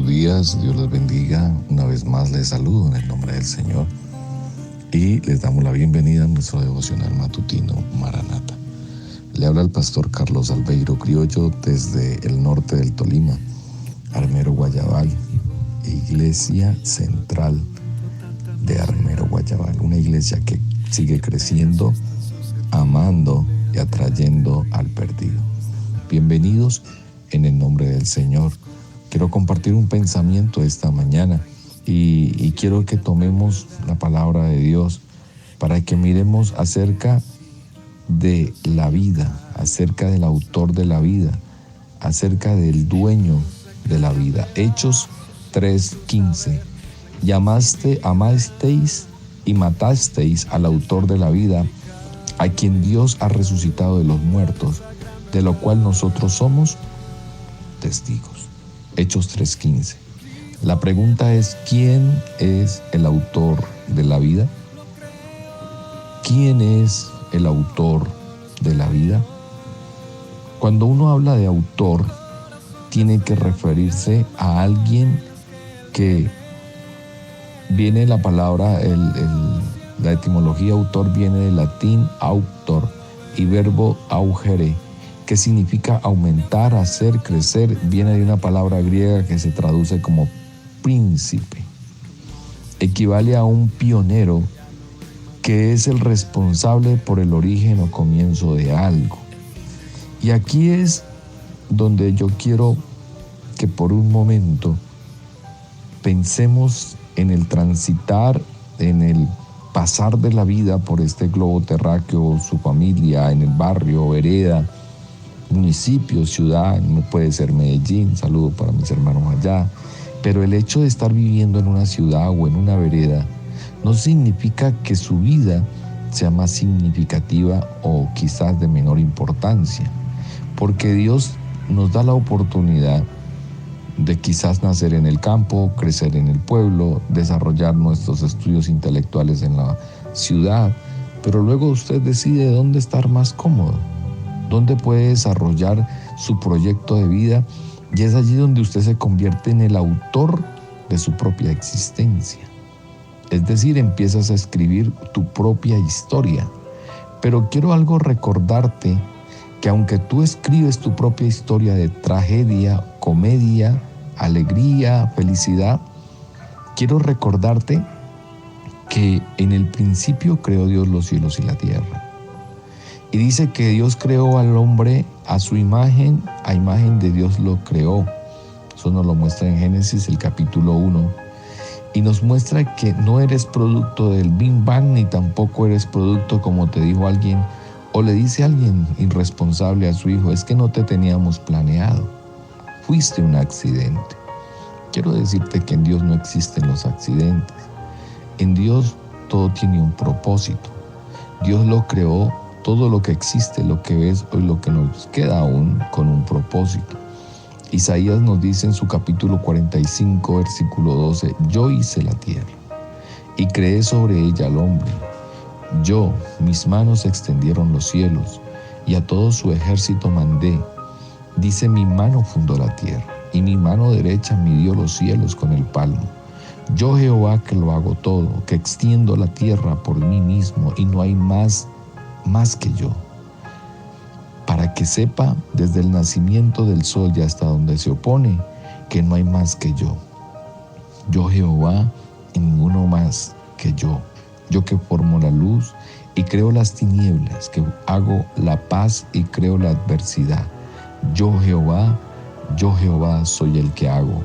buenos días, Dios les bendiga. Una vez más les saludo en el nombre del Señor y les damos la bienvenida a nuestro devocional matutino Maranata. Le habla el pastor Carlos Albeiro Criollo desde el norte del Tolima, Armero Guayabal, Iglesia Central de Armero Guayabal, una iglesia que sigue creciendo, amando y atrayendo al perdido. Bienvenidos en el nombre del Señor. Quiero compartir un pensamiento esta mañana y quiero que tomemos la palabra de Dios para que miremos acerca de la vida, acerca del autor de la vida, acerca del dueño de la vida. Hechos 3:15. Amasteis y matasteis al autor de la vida, a quien Dios ha resucitado de los muertos, de lo cual nosotros somos testigos. Hechos 3:15. La pregunta es, ¿quién es el autor de la vida? ¿Quién es el autor de la vida? Cuando uno habla de autor, tiene que referirse a alguien que viene la palabra, la etimología autor viene del latín auctor y verbo augere, que significa aumentar, hacer, crecer. Viene de una palabra griega que se traduce como príncipe. Equivale a un pionero que es el responsable por el origen o comienzo de algo. Y aquí es donde yo quiero que por un momento pensemos en el transitar, en el pasar de la vida por este globo terráqueo, su familia, en el barrio, vereda, municipio, ciudad. No puede ser Medellín, saludo para mis hermanos allá, pero el hecho de estar viviendo en una ciudad o en una vereda no significa que su vida sea más significativa o quizás de menor importancia, porque Dios nos da la oportunidad de quizás nacer en el campo, crecer en el pueblo, desarrollar nuestros estudios intelectuales en la ciudad, pero luego usted decide dónde estar más cómodo, dónde puede desarrollar su proyecto de vida, y es allí donde usted se convierte en el autor de su propia existencia. Es decir, empiezas a escribir tu propia historia. Pero quiero recordarte que aunque tú escribes tu propia historia de tragedia, comedia, alegría, felicidad, quiero recordarte que en el principio creó Dios los cielos y la tierra. Y dice que Dios creó al hombre a su imagen, a imagen de Dios lo creó. Eso nos lo muestra en Génesis el capítulo 1. Y nos muestra que no eres producto del Big Bang, ni tampoco eres producto, como te dijo alguien, o le dice alguien irresponsable a su hijo, es que no te teníamos planeado. Fuiste un accidente. Quiero decirte que en Dios no existen los accidentes. En Dios todo tiene un propósito. Dios lo creó. Todo lo que existe, lo que ves hoy, lo que nos queda aún, con un propósito. Isaías nos dice en su capítulo 45, versículo 12, yo hice la tierra y creé sobre ella al hombre. Mis manos extendieron los cielos y a todo su ejército mandé. Dice, mi mano fundó la tierra y mi mano derecha midió los cielos con el palmo. Yo Jehová que lo hago todo, que extiendo la tierra por mí mismo y no hay más que yo, para que sepa desde el nacimiento del sol y hasta donde se opone, que no hay más que yo. Yo Jehová y ninguno más que yo. Yo que formo la luz y creo las tinieblas, que hago la paz y creo la adversidad. Yo Jehová soy el que hago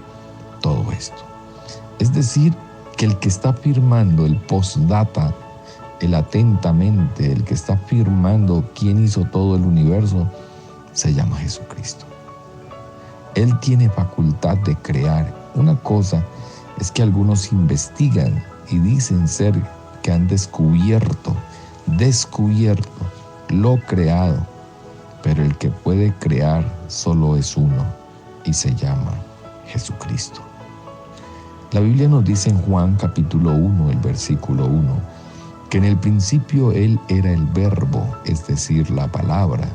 todo esto. Es decir, que el que está firmando el postdata, el atentamente, el que está firmando quién hizo todo el universo, se llama Jesucristo. Él tiene facultad de crear. Una cosa es que algunos investigan y dicen ser que han descubierto lo creado, pero el que puede crear solo es uno y se llama Jesucristo. La Biblia nos dice en Juan capítulo 1, el versículo 1, que en el principio Él era el verbo, es decir, la palabra.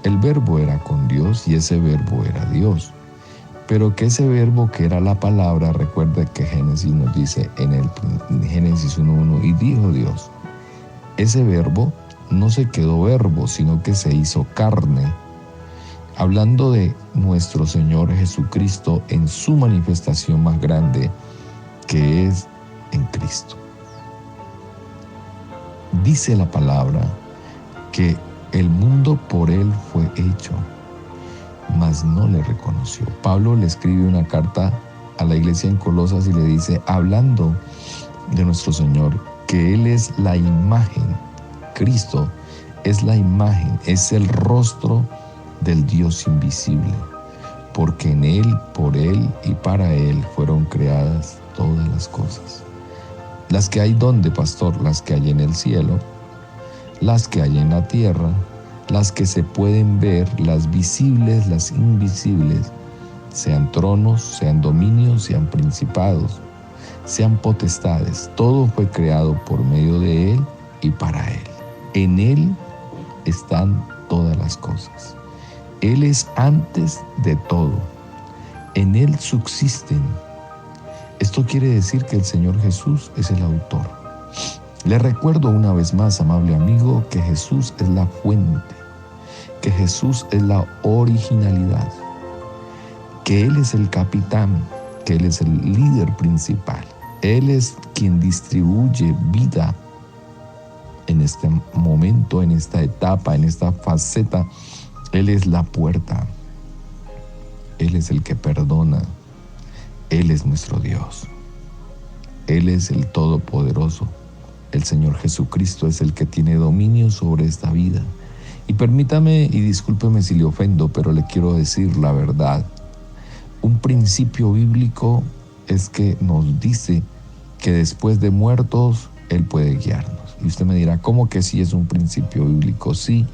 El verbo era con Dios y ese verbo era Dios. pero que ese verbo que era la palabra, recuerda que Génesis nos dice en Génesis 1:1, y dijo Dios, ese verbo no se quedó verbo, sino que se hizo carne, hablando de nuestro Señor Jesucristo en su manifestación más grande, que es en Cristo. Dice la palabra que el mundo por Él fue hecho, mas no le reconoció. Pablo le escribe una carta a la iglesia en Colosas y le dice, hablando de nuestro Señor, que Él es la imagen, Cristo es la imagen, es el rostro del Dios invisible, porque en Él, por Él y para Él fueron creadas todas las cosas. Las que hay donde, pastor, las que hay en el cielo, las que hay en la tierra, las que se pueden ver, las visibles, las invisibles, sean tronos, sean dominios, sean principados, sean potestades, todo fue creado por medio de Él y para Él. En Él están todas las cosas. Él es antes de todo. En Él subsisten. Esto quiere decir que el Señor Jesús es el autor. Le recuerdo una vez más, amable amigo, que Jesús es la fuente, que Jesús es la originalidad, que Él es el capitán, que Él es el líder principal. Él es quien distribuye vida en este momento, en esta etapa, en esta faceta. Él es la puerta. Él es el que perdona. Él es nuestro Dios. Él es el Todopoderoso. El Señor Jesucristo es el que tiene dominio sobre esta vida. Y permítame y discúlpeme si le ofendo, pero le quiero decir la verdad. Un principio bíblico es que nos dice que después de muertos Él puede guiarnos. Y usted me dirá, ¿cómo que sí es un principio bíblico? Sí,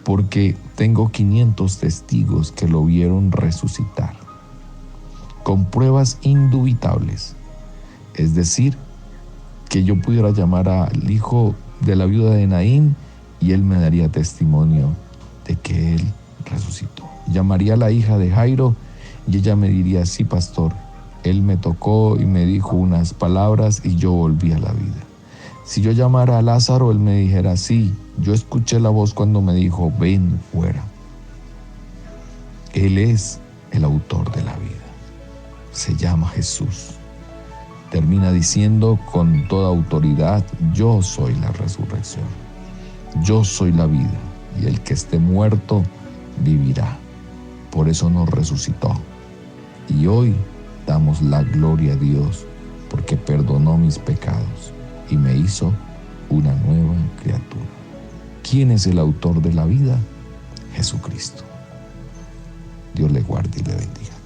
porque tengo 500 testigos que lo vieron resucitar, con pruebas indubitables. Es decir, que yo pudiera llamar al hijo de la viuda de Naín y él me daría testimonio de que él resucitó. Llamaría a la hija de Jairo y ella me diría, sí, pastor, él me tocó y me dijo unas palabras y yo volví a la vida. Si yo llamara a Lázaro, él me dijera, sí, yo escuché la voz cuando me dijo, ven fuera. Él es el autor de la vida. Se llama Jesús. Termina diciendo con toda autoridad, yo soy la resurrección. Yo soy la vida, y el que esté muerto vivirá. Por eso nos resucitó. Y hoy damos la gloria a Dios, porque perdonó mis pecados y me hizo una nueva criatura. ¿Quién es el autor de la vida? Jesucristo. Dios le guarde y le bendiga.